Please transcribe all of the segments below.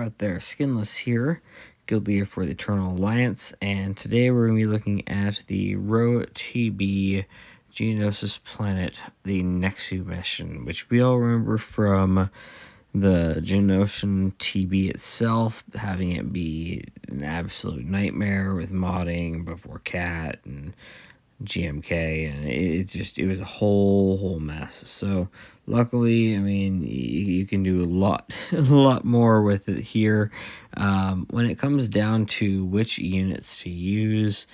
Alright there, Skinless here, guild leader for the Eternal Alliance, and today we're going to be looking at the RoTB Geonosis planet, the Nexu mission, which we all remember from the Geonosis TB itself, having it be an absolute nightmare with modding before Cat and GMK, and it was a whole mess. So luckily, I mean, you can do a lot more with it here. When it comes down to which units to use,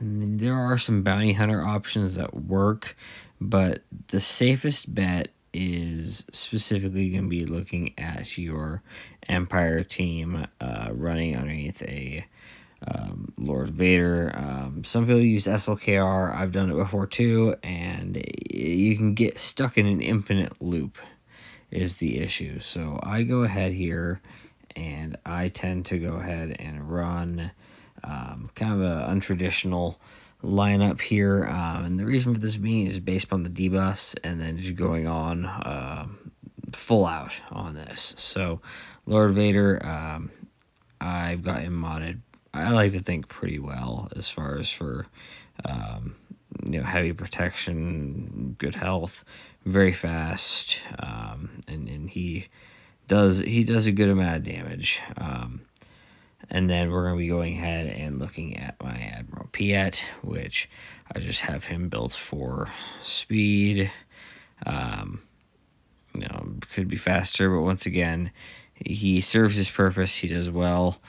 there are some bounty hunter options that work, but the safest bet is specifically going to be looking at your Empire team running underneath a Lord Vader. Some people use SLKR. I've done it before too, and you can get stuck in an infinite loop is the issue. So I go ahead here and I tend to go ahead and run kind of a untraditional lineup here, and the reason for this being is based on the debuffs and then just going on full out on this. So Lord Vader, I've got him modded, I like to think, pretty well as far as for heavy protection, good health, very fast, and he does a good amount of damage. And then we're going to be going ahead and looking at my Admiral Piet, which I just have him built for speed. Could be faster, but once again, he serves his purpose. He does well.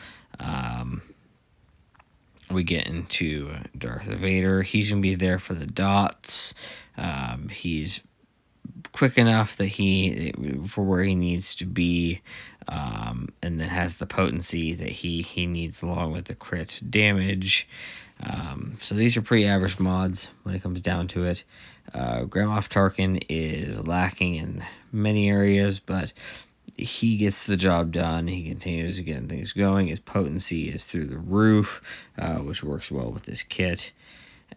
We get into Darth Vader. He's going to be there for the dots. He's quick enough that for where he needs to be, and then has the potency that he needs along with the crit damage. So these are pretty average mods when it comes down to it. Grand Moff Tarkin is lacking in many areas, but he gets the job done. He continues to get things going. His potency is through the roof, which works well with this kit.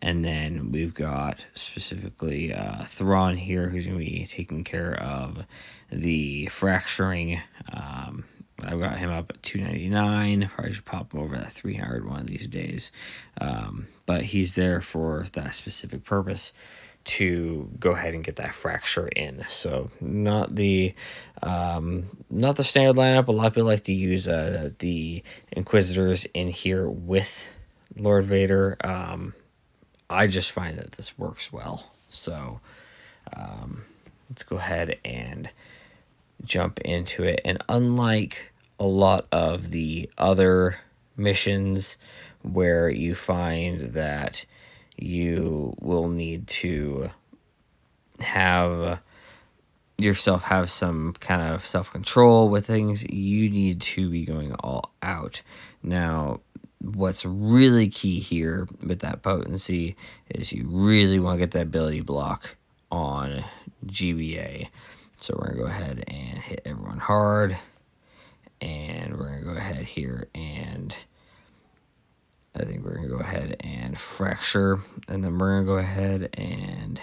And then we've got specifically Thrawn here, who's going to be taking care of the fracturing. I've got him up at 299. Probably should pop him over at 300 one of these days. But he's there for that specific purpose, to go ahead and get that fracture in. So not the standard lineup. A lot of people like to use the Inquisitors in here with Lord Vader. I just find that this works well. So let's go ahead and jump into it. And unlike a lot of the other missions where you find that you will need to have yourself have some kind of self-control with things, you need to be going all out. Now, what's really key here with that potency is you really want to get that ability block on GBA. So we're going to go ahead and hit everyone hard, and we're going to go ahead here and I think we're going to go ahead and fracture, and then we're going to go ahead and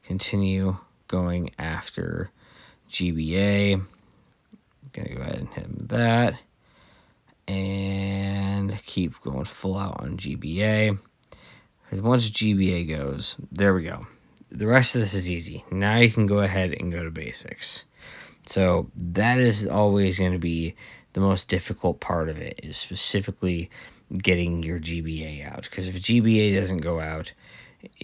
continue going after GBA. Going to go ahead and hit him with that, and keep going full out on GBA. Because once GBA goes, there we go. The rest of this is easy. Now you can go ahead and go to basics. So that is always going to be the most difficult part of it, is specifically getting your GBA out, because if GBA doesn't go out,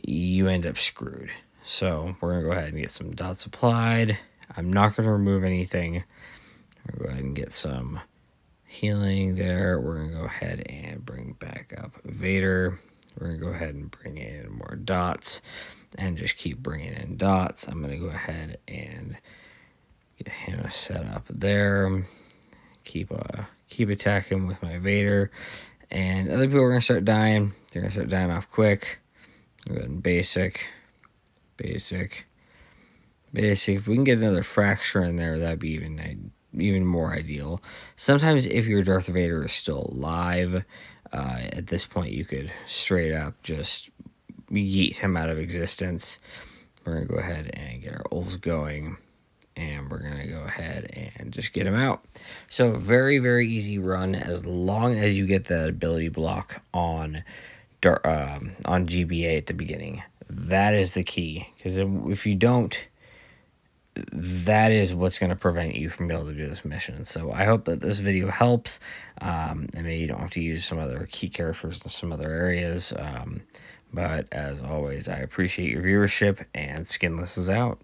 you end up screwed. So we're going to go ahead and get some dots applied. I'm not going to remove anything. We're going to go ahead and get some healing there. We're going to go ahead and bring back up Vader. We're going to go ahead and bring in more dots and just keep bringing in dots. I'm going to go ahead and get him set up there. Keep attacking with my Vader. And other people are going to start dying. They're going to start dying off quick. Go ahead and basic. If we can get another fracture in there, that'd be even more ideal. Sometimes if your Darth Vader is still alive, at this point you could straight up just yeet him out of existence. We're going to go ahead and get our ults going. and we're going to go ahead and just get him out. So very, very easy run as long as you get that ability block on GBA at the beginning. That is the key, because if you don't, that is what's going to prevent you from being able to do this mission. So I hope that this video helps. And maybe you don't have to use some other key characters in some other areas. But as always, I appreciate your viewership, and Skinless is out.